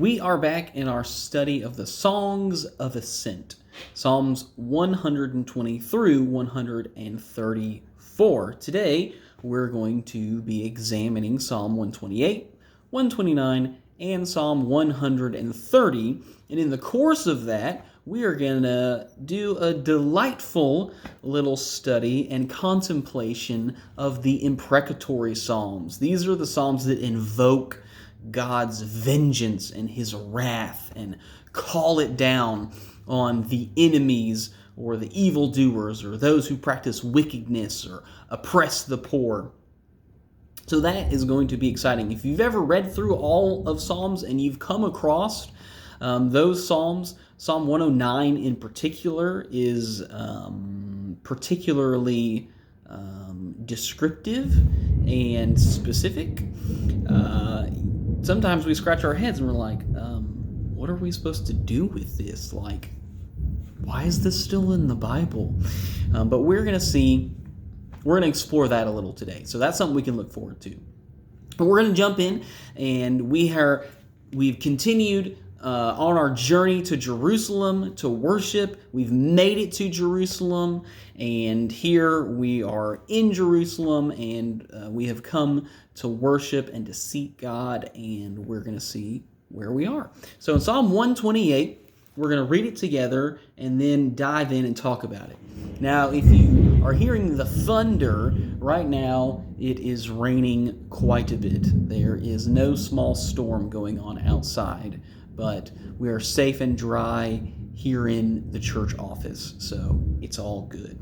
We are back in our study of the Songs of Ascent, Psalms 120 through 134. Today, we're going to be examining Psalm 128, 129, and Psalm 130. And in the course of that, we are going to do a delightful little study and contemplation of the imprecatory Psalms. These are the Psalms that invoke God's vengeance and his wrath and call it down on the enemies or the evildoers or those who practice wickedness or oppress the poor. So that is going to be exciting. If you've ever read through all of Psalms and you've come across those Psalms, Psalm 109 in particular is particularly descriptive and specific. Sometimes we scratch our heads and we're like, what are we supposed to do with this? Like, why is this still in the Bible? But we're going to explore that a little today. So that's something we can look forward to. But we're going to jump in, and we've continued on our journey to Jerusalem to worship. We've made it to Jerusalem, and here we are in Jerusalem, and we have come to worship and to seek God, and we're going to see where we are. So in Psalm 128, we're going to read it together and then dive in and talk about it. Now, if you are hearing the thunder, right now it is raining quite a bit. There is no small storm going on outside, but we are safe and dry here in the church office, so it's all good.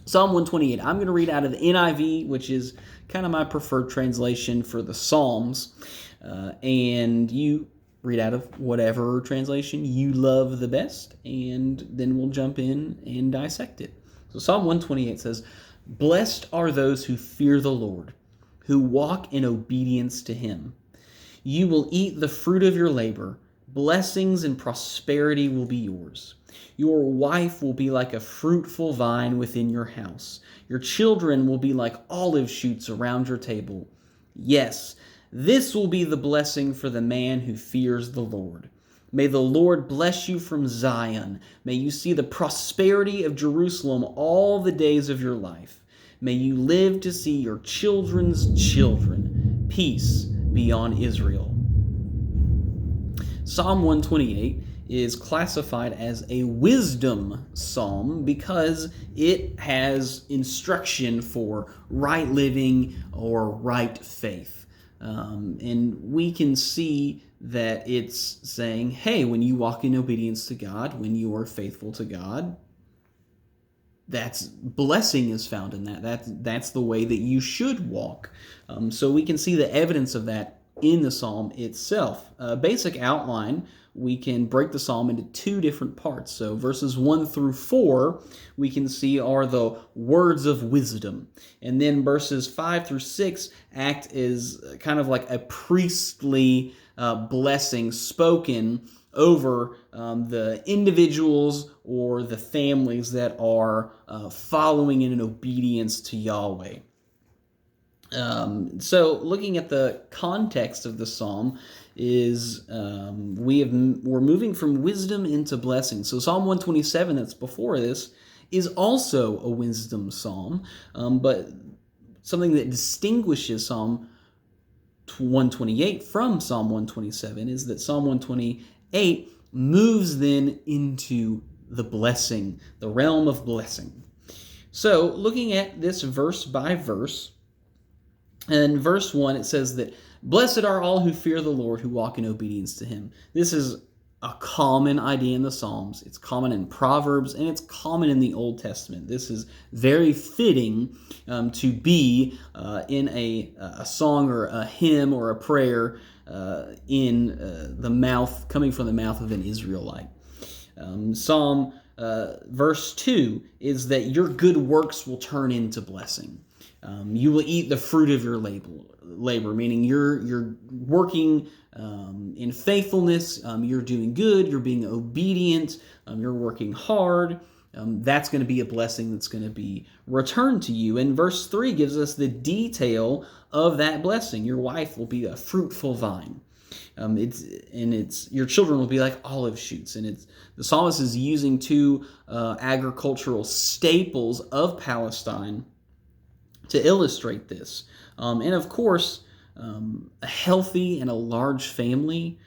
Psalm 128, I'm going to read out of the NIV, which is kind of my preferred translation for the Psalms, and you read out of whatever translation you love the best, and then we'll jump in and dissect it. So Psalm 128 says, "Blessed are those who fear the Lord, who walk in obedience to him. You will eat the fruit of your labor. Blessings and prosperity will be yours. Your wife will be like a fruitful vine within your house. Your children will be like olive shoots around your table. Yes, this will be the blessing for the man who fears the Lord. May the Lord bless you from Zion. May you see the prosperity of Jerusalem all the days of your life. May you live to see your children's children. Peace be on Israel." Psalm 128 is classified as a wisdom psalm because it has instruction for right living or right faith. And we can see that it's saying, hey, when you walk in obedience to God, when you are faithful to God, that's blessing is found in that. That's the way that you should walk. So we can see the evidence of that in the psalm itself. Basic outline, we can break the psalm into two different parts. So verses 1 through 4, we can see are the words of wisdom. And then verses 5 through 6 act as kind of like a priestly blessing spoken over the individuals or the families that are following in obedience to Yahweh. So looking at the context of the psalm is we're moving from wisdom into blessing. So Psalm 127 that's before this is also a wisdom psalm, but something that distinguishes Psalm 128 from Psalm 127 is that Psalm 128 moves then into the blessing, the realm of blessing. So looking at this verse by verse, in verse 1, it says that, "Blessed are all who fear the Lord, who walk in obedience to him." This is a common idea in the Psalms. It's common in Proverbs, and it's common in the Old Testament. This is very fitting to be in a song or a hymn or a prayer in the mouth, coming from the mouth of an Israelite. Verse 2 is that your good works will turn into blessing. You will eat the fruit of your labor, meaning you're working in faithfulness, you're doing good, you're being obedient, you're working hard. That's going to be a blessing that's going to be returned to you. And verse 3 gives us the detail of that blessing. Your wife will be a fruitful vine. It's your children will be like olive shoots, and it's the psalmist is using two agricultural staples of Palestine to illustrate this. And of course, a healthy and a large family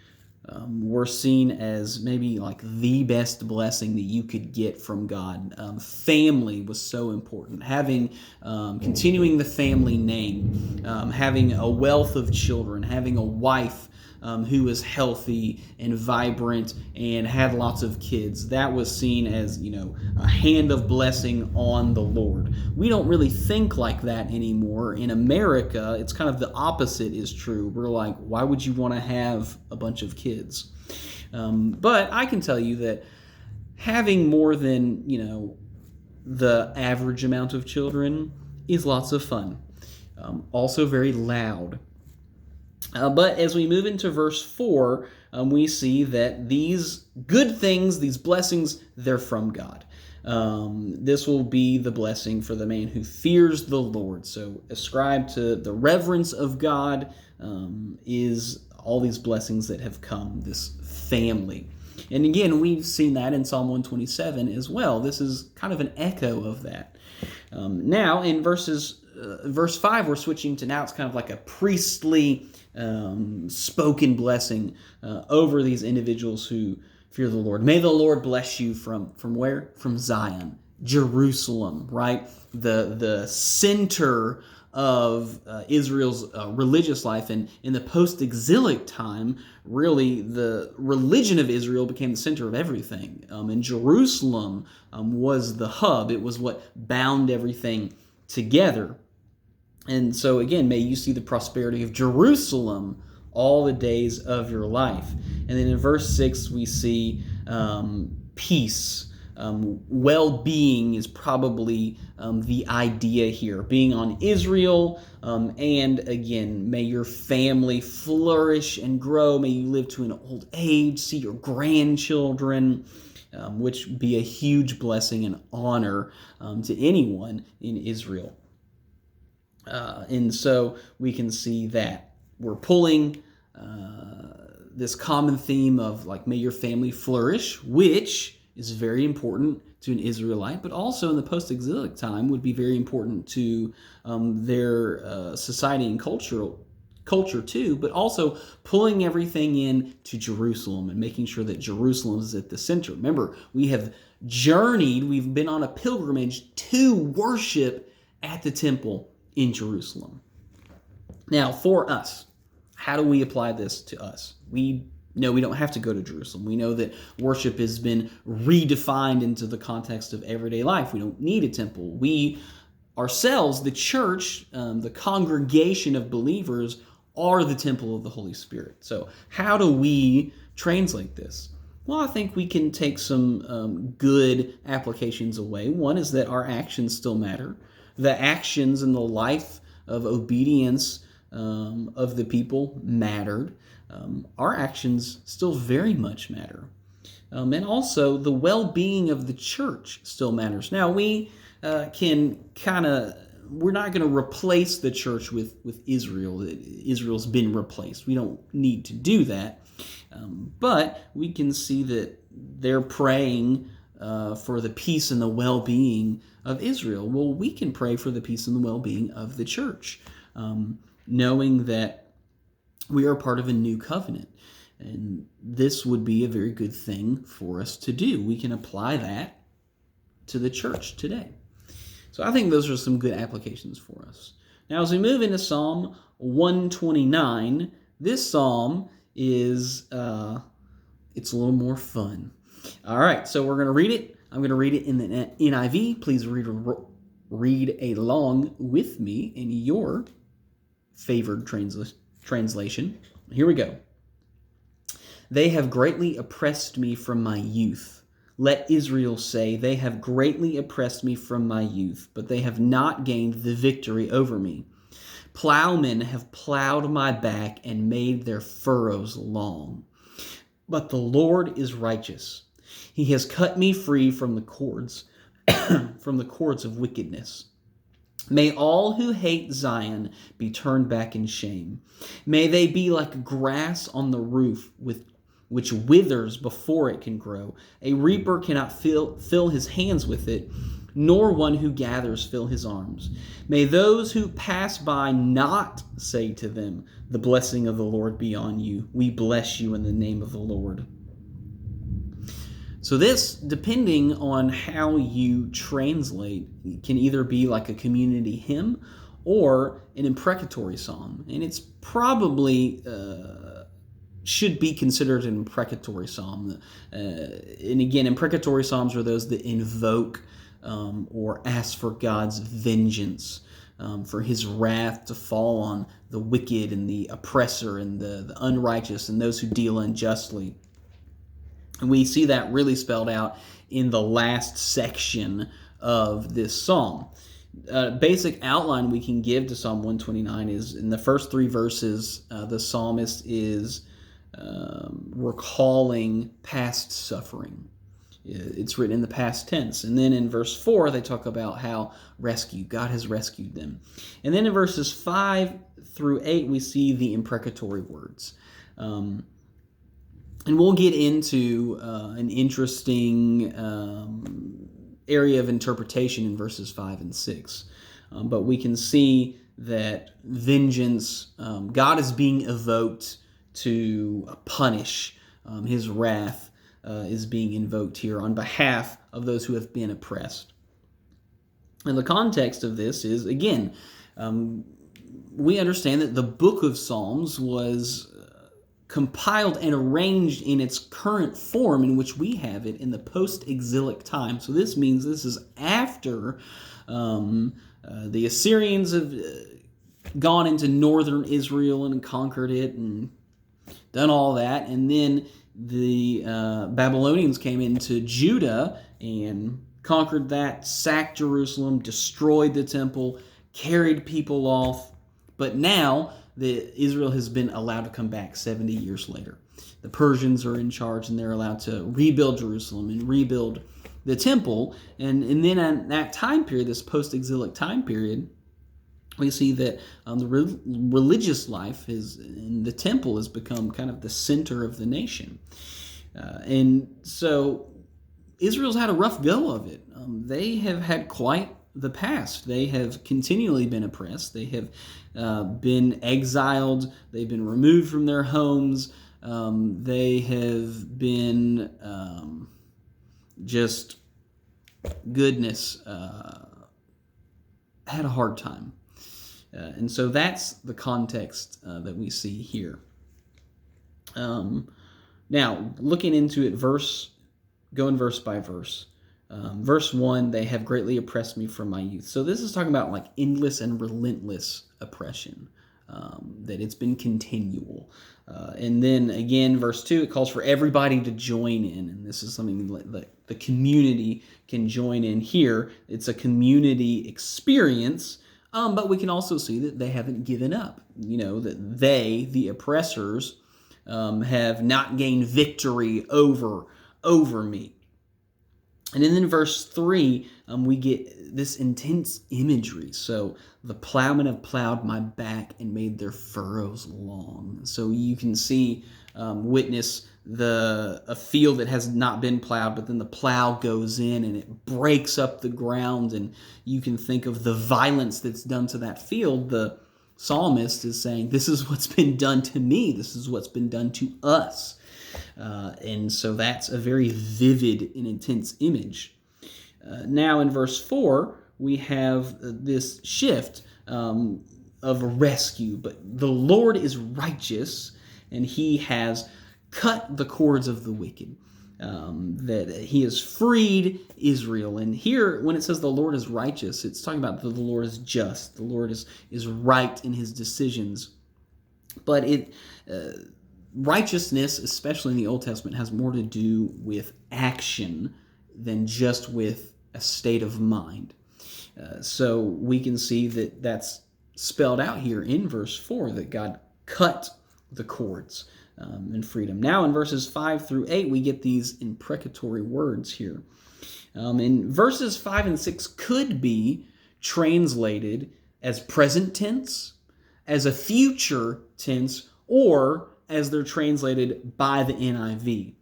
were seen as maybe like the best blessing that you could get from God. Family was so important. Having, continuing the family name, having a wealth of children, having a wife who was healthy and vibrant and had lots of kids. That was seen as, a hand of blessing on the Lord. We don't really think like that anymore. In America, it's kind of the opposite is true. We're like, why would you want to have a bunch of kids? But I can tell you that having more than, the average amount of children is lots of fun. Also very loud. But as we move into verse 4, we see that these good things, these blessings, they're from God. This will be the blessing for the man who fears the Lord. So ascribe to the reverence of God is all these blessings that have come, this family. And again, we've seen that in Psalm 127 as well. This is kind of an echo of that. Now, in verse 5, we're switching to now it's kind of like a priestly spoken blessing over these individuals who fear the Lord. May the Lord bless you from where? From Zion, Jerusalem, right? The center of Israel's religious life. And in the post-exilic time, really the religion of Israel became the center of everything. And Jerusalem was the hub. It was what bound everything together. And so again, may you see the prosperity of Jerusalem all the days of your life. And then in verse 6, we see peace. Well-being is probably the idea here. Being on Israel, and again, may your family flourish and grow. May you live to an old age, see your grandchildren, which be a huge blessing and honor to anyone in Israel. And so we can see that we're pulling this common theme of like, may your family flourish, which is very important to an Israelite, but also in the post-exilic time would be very important to their society and culture too, but also pulling everything in to Jerusalem and making sure that Jerusalem is at the center. Remember, we have journeyed, we've been on a pilgrimage to worship at the temple in Jerusalem. Now, for us, how do we apply this to us? We know we don't have to go to Jerusalem. We know that worship has been redefined into the context of everyday life. We don't need a temple. We ourselves, the church, the congregation of believers, are the temple of the Holy Spirit. So how do we translate this? Well, I think we can take some good applications away. One is that our actions still matter. The actions and the life of obedience of the people mattered. Our actions still very much matter. And also, the well-being of the church still matters. Now, we we're not going to replace the church with Israel. Israel's been replaced. We don't need to do that. But we can see that they're praying for the peace and the well-being of Israel. Well, we can pray for the peace and the well-being of the church, knowing that we are part of a new covenant. And this would be a very good thing for us to do. We can apply that to the church today. So I think those are some good applications for us. Now, as we move into Psalm 129, this psalm is it's a little more fun. All right, so we're going to read it. I'm going to read it in the NIV. Please read along with me in your favored translation. Here we go. They have greatly oppressed me from my youth. Let Israel say, they have greatly oppressed me from my youth, but they have not gained the victory over me. Plowmen have plowed my back and made their furrows long. But the Lord is righteous. He has cut me free from the cords, from the cords of wickedness. May all who hate Zion be turned back in shame. May they be like grass on the roof which withers before it can grow. A reaper cannot fill his hands with it, nor one who gathers fill his arms. May those who pass by not say to them, the blessing of the Lord be on you. We bless you in the name of the Lord. So this, depending on how you translate, can either be like a community hymn or an imprecatory psalm. And it's probably should be considered an imprecatory psalm. And again, imprecatory psalms are those that invoke or ask for God's vengeance, for his wrath to fall on the wicked and the oppressor and the unrighteous and those who deal unjustly. And we see that really spelled out in the last section of this psalm. Basic outline we can give to Psalm 129 is in the first three verses, the psalmist is recalling past suffering. It's written in the past tense. And then in verse 4, they talk about how God has rescued them. And then in verses 5 through 8, we see the imprecatory words. And we'll get into an interesting area of interpretation in verses 5 and 6. But we can see that vengeance, God is being evoked to punish. His wrath is being invoked here on behalf of those who have been oppressed. And the context of this is, again, we understand that the book of Psalms was compiled and arranged in its current form in which we have it in the post-exilic time. So this means this is after the Assyrians have gone into northern Israel and conquered it and done all that. And then the Babylonians came into Judah and conquered that, sacked Jerusalem, destroyed the temple, carried people off. But now Israel has been allowed to come back 70 years later. The Persians are in charge and they're allowed to rebuild Jerusalem and rebuild the temple. And then in that time period, this post-exilic time period, we see that the religious life in the temple has become kind of the center of the nation. And so Israel's had a rough go of it. They have had quite the past. They have continually been oppressed. They have been exiled. They've been removed from their homes. They have been had a hard time. And so that's the context that we see here. Now, looking into it, going verse by verse. Verse 1, they have greatly oppressed me from my youth. So this is talking about like endless and relentless oppression, that it's been continual. And then again, verse 2, it calls for everybody to join in. And this is something that the community can join in here. It's a community experience, but we can also see that they haven't given up. That they, the oppressors, have not gained victory over me. And then in verse 3, we get this intense imagery. So the plowmen have plowed my back and made their furrows long. So you can see, witness a field that has not been plowed, but then the plow goes in and it breaks up the ground. And you can think of the violence that's done to that field. The psalmist is saying, this is what's been done to me. This is what's been done to us. And so that's a very vivid and intense image. Now in verse 4, we have this shift of rescue. But the Lord is righteous, and he has cut the cords of the wicked. That he has freed Israel. And here, when it says the Lord is righteous, it's talking about the Lord is just. The Lord is right in his decisions. But righteousness, especially in the Old Testament, has more to do with action than just with a state of mind. So we can see that that's spelled out here in verse 4, that God cut the cords and freedom. Now in verses 5 through 8, we get these imprecatory words here. And verses 5 and 6 could be translated as present tense, as a future tense, or as they're translated by the NIV.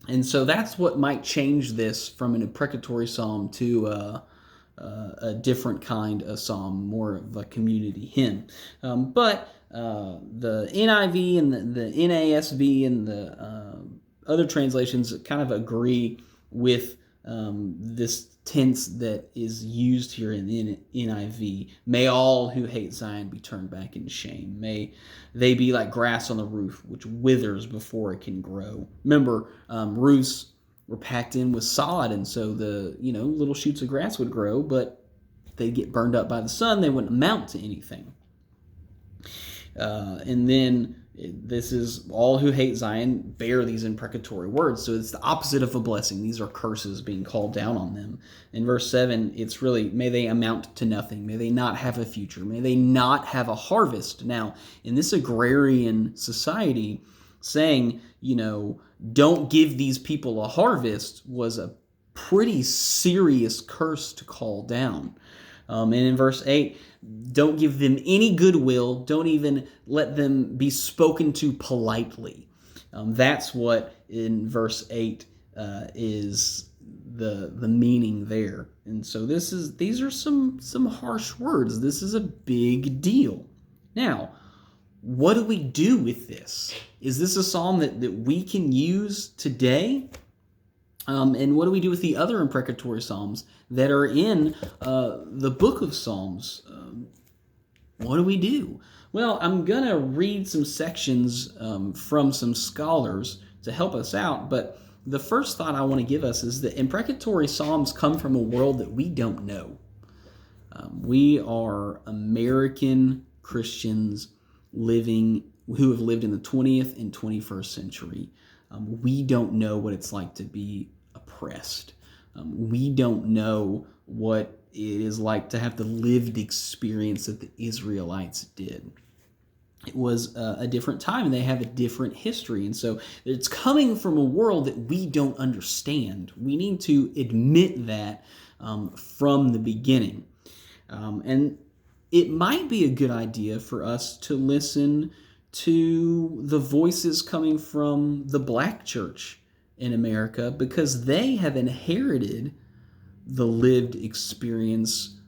And so that's what might change this from an imprecatory psalm to a different kind of psalm, more of a community hymn. But the NIV and the NASB and the other translations kind of agree with this tense that is used here in the NIV. May all who hate Zion be turned back in shame. May they be like grass on the roof, which withers before it can grow. Remember, roofs were packed in with sod, and so the little shoots of grass would grow, but they'd get burned up by the sun. They wouldn't amount to anything. And then this is all who hate Zion bear these imprecatory words. So it's the opposite of a blessing. These are curses being called down on them. In verse 7, it's really, may they amount to nothing. May they not have a future. May they not have a harvest. Now, in this agrarian society, saying, don't give these people a harvest was a pretty serious curse to call down. And in verse 8, don't give them any goodwill. Don't even let them be spoken to politely. That's what in verse 8 is the meaning there. And so these are some harsh words. This is a big deal. Now, what do we do with this? Is this a psalm that we can use today? And what do we do with the other imprecatory psalms that are in the book of Psalms? What do we do? Well, I'm going to read some sections from some scholars to help us out, but the first thought I want to give us is that imprecatory psalms come from a world that we don't know. We are American Christians who have lived in the 20th and 21st century. We don't know what it's like to be oppressed. We don't know what it is like to have the lived experience that the Israelites did. It was a different time, and they have a different history. And so it's coming from a world that we don't understand. We need to admit that from the beginning. And it might be a good idea for us to listen to the voices coming from the black church in America, because they have inherited the lived experience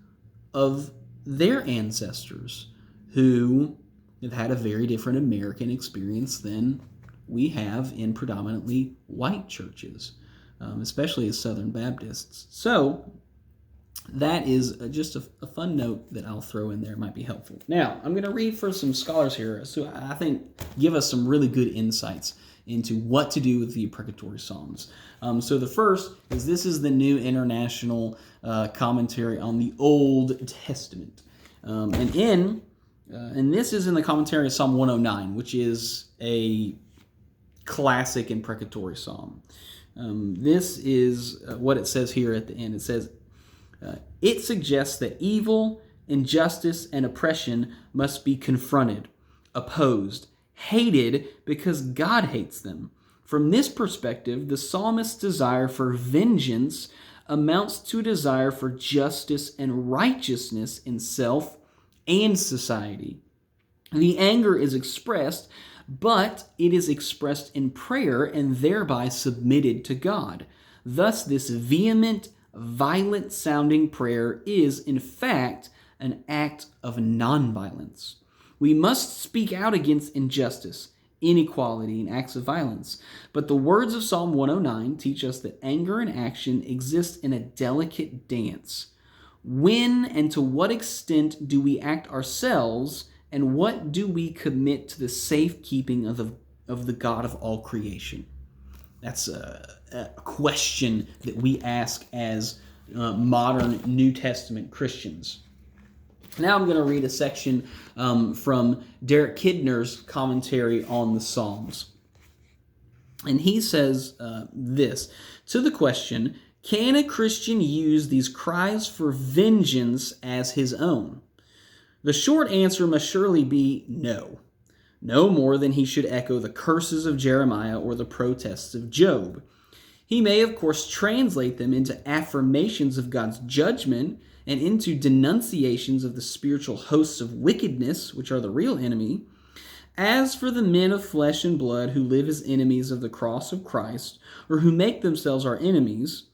of their ancestors who have had a very different American experience than we have in predominantly white churches, especially as Southern Baptists. So that is just a fun note that I'll throw in there. It might be helpful. Now, I'm going to read for some scholars here, so I think give us some really good insights into what to do with the imprecatory psalms. So the first is, this is the New International Commentary on the Old Testament. And this is in the commentary of Psalm 109, which is a classic imprecatory psalm. This is what it says here at the end. It says, it suggests that evil, injustice, and oppression must be confronted, opposed, hated because God hates them. From this perspective, the psalmist's desire for vengeance amounts to a desire for justice and righteousness in self and society. The anger is expressed, but it is expressed in prayer and thereby submitted to God. Thus, this vehement, violent-sounding prayer is, in fact, an act of nonviolence. We must speak out against injustice, inequality, and acts of violence. But the words of Psalm 109 teach us that anger and action exist in a delicate dance. When and to what extent do we act ourselves, and what do we commit to the safekeeping of the God of all creation? That's a question that we ask as modern New Testament Christians. Now I'm going to read a section from Derek Kidner's commentary on the Psalms. And he says this, to the question, can a Christian use these cries for vengeance as his own? The short answer must surely be no. No more than he should echo the curses of Jeremiah or the protests of Job. He may, of course, translate them into affirmations of God's judgment and into denunciations of the spiritual hosts of wickedness, which are the real enemy. As for the men of flesh and blood who live as enemies of the cross of Christ, or who make themselves our enemies,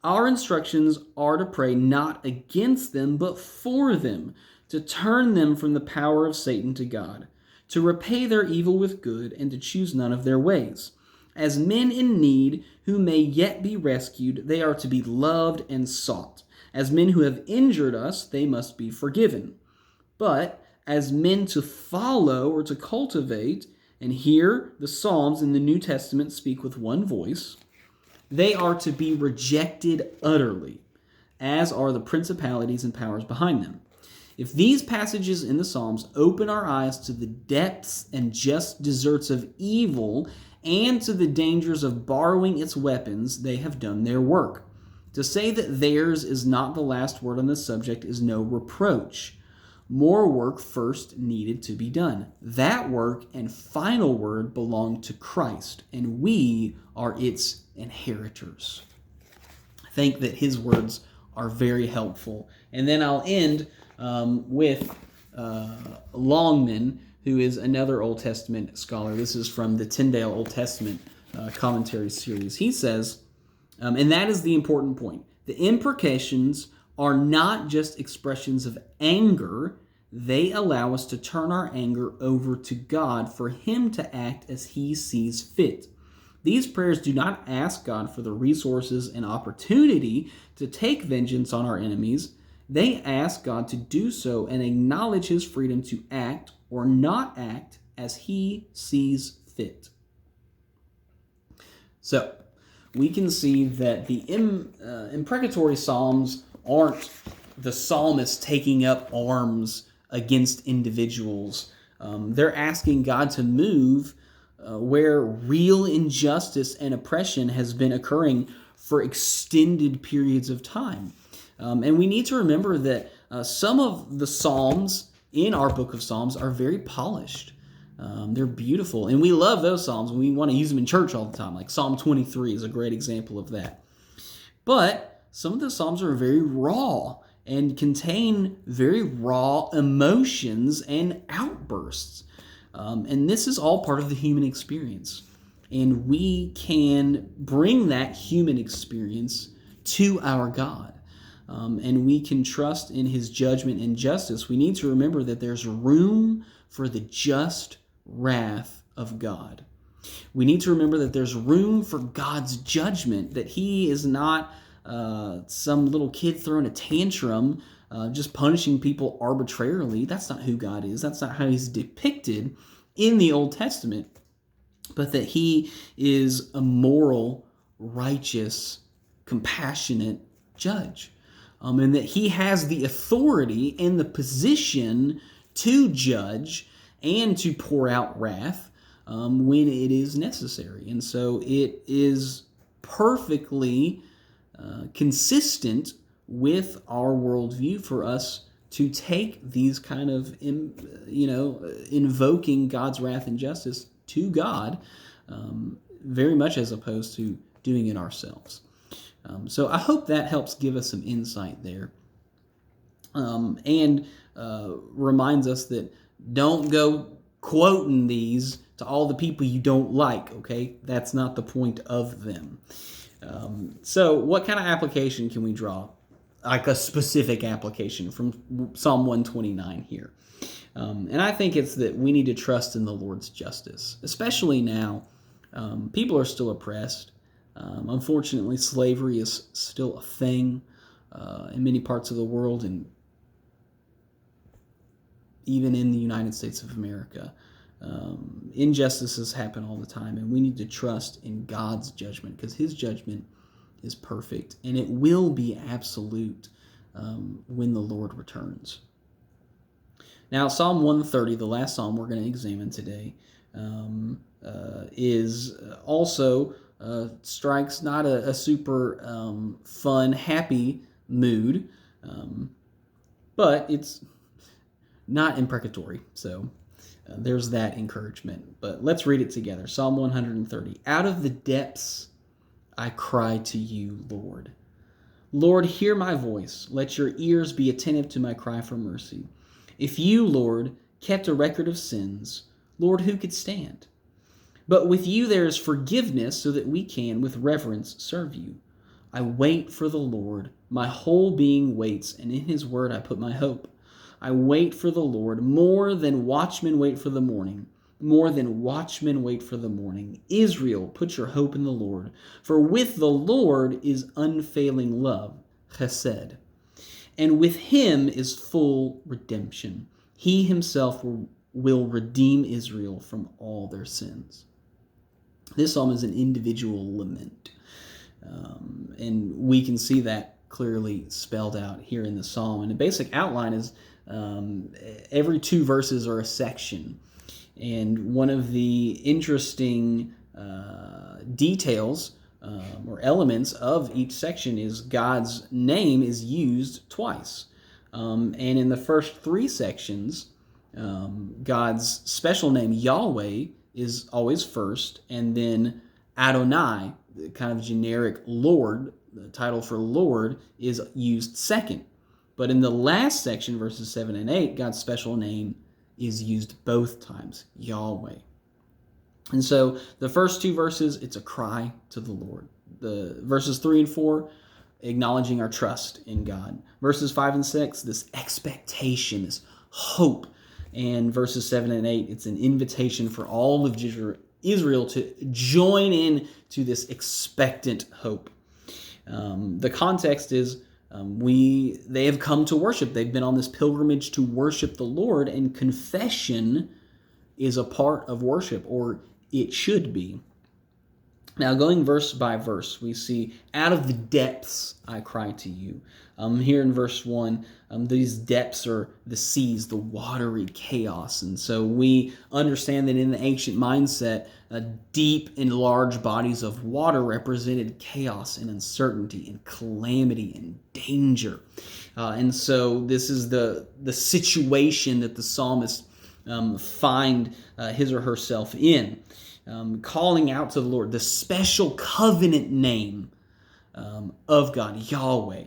our instructions are to pray not against them, but for them, to turn them from the power of Satan to God, to repay their evil with good, and to choose none of their ways. As men in need who may yet be rescued, they are to be loved and sought. As men who have injured us, they must be forgiven. But as men to follow or to cultivate, and here the Psalms in the New Testament speak with one voice, they are to be rejected utterly, as are the principalities and powers behind them. If these passages in the Psalms open our eyes to the depths and just deserts of evil and to the dangers of borrowing its weapons, they have done their work. To say that theirs is not the last word on this subject is no reproach. More work first needed to be done. That work and final word belong to Christ, and we are its inheritors. I think that his words are very helpful. And then I'll end with Longman, who is another Old Testament scholar. This is from the Tyndale Old Testament commentary series. He says, and that is the important point, the imprecations are not just expressions of anger. They allow us to turn our anger over to God for him to act as he sees fit. These prayers do not ask God for the resources and opportunity to take vengeance on our enemies. They ask God to do so and acknowledge his freedom to act or not act as he sees fit. So, we can see that the imprecatory psalms aren't the psalmist taking up arms against individuals. They're asking God to move where real injustice and oppression has been occurring for extended periods of time. And we need to remember that some of the psalms in our book of Psalms are very polished. They're beautiful, and we love those psalms, and we want to use them in church all the time. Like Psalm 23 is a great example of that. But some of the psalms are very raw and contain very raw emotions and outbursts. And this is all part of the human experience. And we can bring that human experience to our God. And we can trust in his judgment and justice. We need to remember that there's room for the just wrath of God. We need to remember that there's room for God's judgment, that he is not some little kid throwing a tantrum, just punishing people arbitrarily. That's not who God is. That's not how he's depicted in the Old Testament. But that he is a moral, righteous, compassionate judge. And that he has the authority and the position to judge and to pour out wrath when it is necessary. And so it is perfectly consistent with our worldview for us to take these kind of, invoking God's wrath and justice to God, very much as opposed to doing it ourselves. So I hope that helps give us some insight there. And reminds us that don't go quoting these to all the people you don't like, okay? That's not the point of them. So what kind of application can we draw? Like a specific application from Psalm 129 here. And I think it's that we need to trust in the Lord's justice, especially now. People are still oppressed. Unfortunately, slavery is still a thing in many parts of the world, and even in the United States of America. Injustices happen all the time, and we need to trust in God's judgment, because his judgment is perfect, and it will be absolute when the Lord returns. Now, Psalm 130, the last psalm we're going to examine today, is also strikes not a super fun, happy mood, but it's not imprecatory, so there's that encouragement. But let's read it together. Psalm 130. Out of the depths I cry to you, Lord. Lord, hear my voice. Let your ears be attentive to my cry for mercy. If you, Lord, kept a record of sins, Lord, who could stand? But with you there is forgiveness so that we can, with reverence, serve you. I wait for the Lord. My whole being waits, and in his word I put my hope. I wait for the Lord more than watchmen wait for the morning. More than watchmen wait for the morning. Israel, put your hope in the Lord. For with the Lord is unfailing love, chesed. And with him is full redemption. He himself will redeem Israel from all their sins. This psalm is an individual lament. And we can see that clearly spelled out here in the psalm. And the basic outline is every 2 verses are a section. And one of the interesting details or elements of each section is God's name is used twice. And in the first 3 sections, God's special name, Yahweh, is always first, and then Adonai, the kind of generic Lord, the title for Lord, is used second. But in the last section, verses 7 and 8, God's special name is used both times, Yahweh. And so the first 2 verses, it's a cry to the Lord. The verses 3 and 4, acknowledging our trust in God. Verses 5 and 6, this expectation, this hope. And verses 7 and 8, it's an invitation for all of Israel to join in to this expectant hope. The context is they have come to worship. They've been on this pilgrimage to worship the Lord, and confession is a part of worship, or it should be. Now, going verse by verse, we see, out of the depths I cry to you. Here in verse 1, these depths are the seas, the watery chaos. And so we understand that in the ancient mindset, deep and large bodies of water represented chaos and uncertainty and calamity and danger. And so this is the situation that the psalmist find his or herself in. Calling out to the Lord, the special covenant name of God, Yahweh.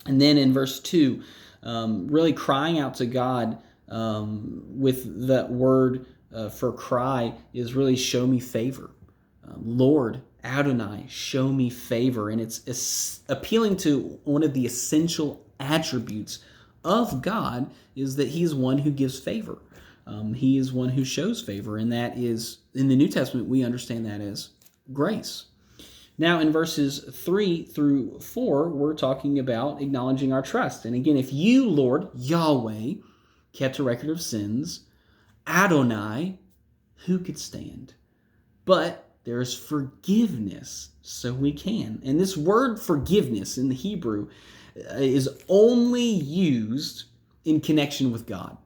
And then in verse 2, really crying out to God with that word for cry is really show me favor. Lord, Adonai, show me favor. And it's appealing to one of the essential attributes of God is that he's one who gives favor. He is one who shows favor, and that is, in the New Testament, we understand that as grace. Now, in verses 3 through 4, we're talking about acknowledging our trust. And again, if you, Lord, Yahweh, kept a record of sins, Adonai, who could stand? But there is forgiveness, so we can. And this word forgiveness in the Hebrew is only used in connection with God.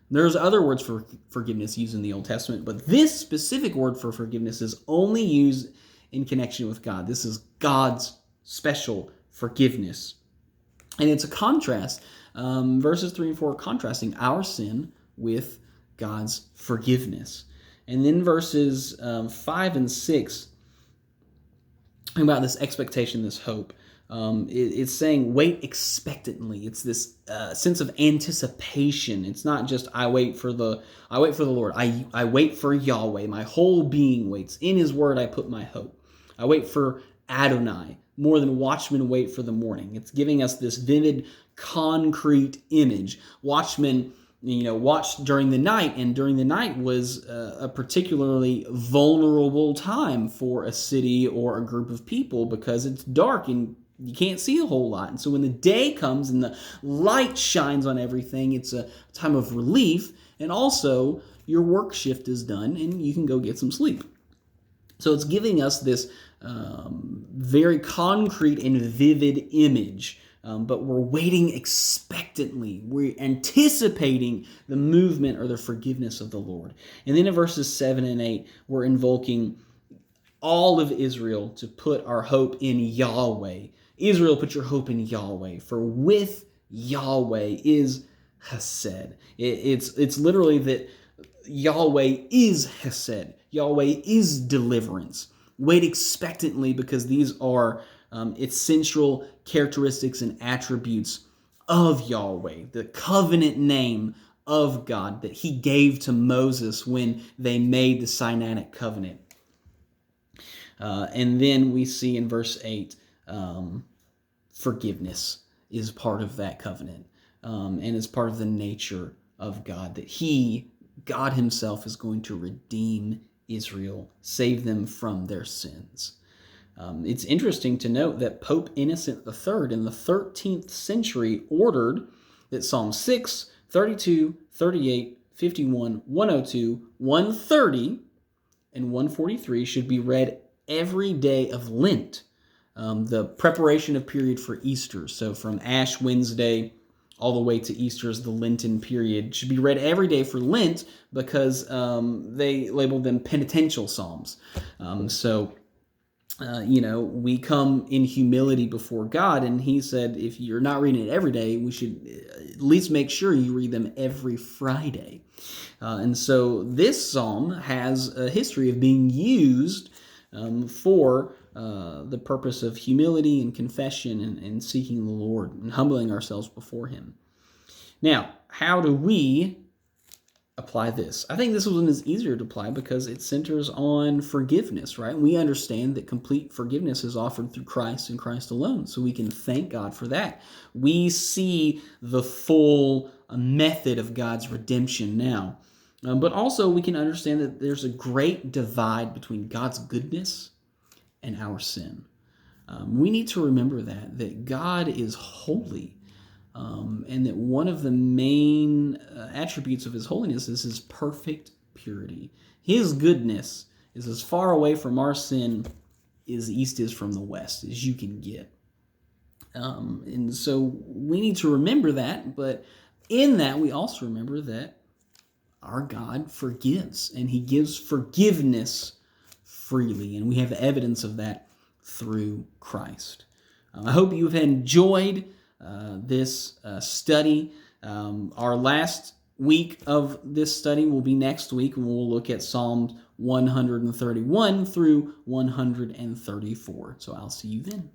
There's other words for forgiveness used in the Old Testament, but this specific word for forgiveness is only used in connection with God. This is God's special forgiveness. And it's a contrast. Verses 3 and 4 contrasting our sin with God's forgiveness. And then verses 5 and 6 about this expectation, this hope. It's saying wait expectantly. It's this sense of anticipation. It's not just I wait for the Lord. I wait for Yahweh. My whole being waits. In his word I put my hope. I wait for Adonai more than watchmen wait for the morning. It's giving us this vivid, concrete image. Watchmen, watched during the night, and during the night was a particularly vulnerable time for a city or a group of people because it's dark and you can't see a whole lot. And so when the day comes and the light shines on everything, it's a time of relief, and also your work shift is done and you can go get some sleep. So it's giving us this very concrete and vivid image, but we're waiting expectantly. We're anticipating the movement or the forgiveness of the Lord. And then in verses 7 and 8, we're invoking all of Israel to put our hope in Yahweh. Israel, put your hope in Yahweh, for with Yahweh is Hesed. It's literally that Yahweh is Hesed. Yahweh is deliverance. Wait expectantly because these are essential characteristics and attributes of Yahweh, the covenant name of God that he gave to Moses when they made the Sinaitic covenant. And then we see in verse 8, forgiveness is part of that covenant, and is part of the nature of God, that God himself, is going to redeem Israel, save them from their sins. It's interesting to note that Pope Innocent III in the 13th century ordered that Psalm 6, 32, 38, 51, 102, 130, and 143 should be read every day of Lent, the preparation of period for Easter. So from Ash Wednesday all the way to Easter is the Lenten period. Should be read every day for Lent because they labeled them penitential psalms. We come in humility before God, and he said if you're not reading it every day, we should at least make sure you read them every Friday. And so this psalm has a history of being used for the purpose of humility and confession and seeking the Lord and humbling ourselves before him. Now, how do we apply this? I think this one is easier to apply because it centers on forgiveness, right? We understand that complete forgiveness is offered through Christ and Christ alone, so we can thank God for that. We see the full method of God's redemption now. But also we can understand that there's a great divide between God's goodness and our sin. We need to remember that God is holy, and that one of the main attributes of his holiness is his perfect purity. His goodness is as far away from our sin as east is from the west as you can get. And so we need to remember that, but in that we also remember that our God forgives, and he gives forgiveness freely, and we have evidence of that through Christ. I hope you've enjoyed this study. Our last week of this study will be next week, and we'll look at Psalms 131 through 134. So I'll see you then.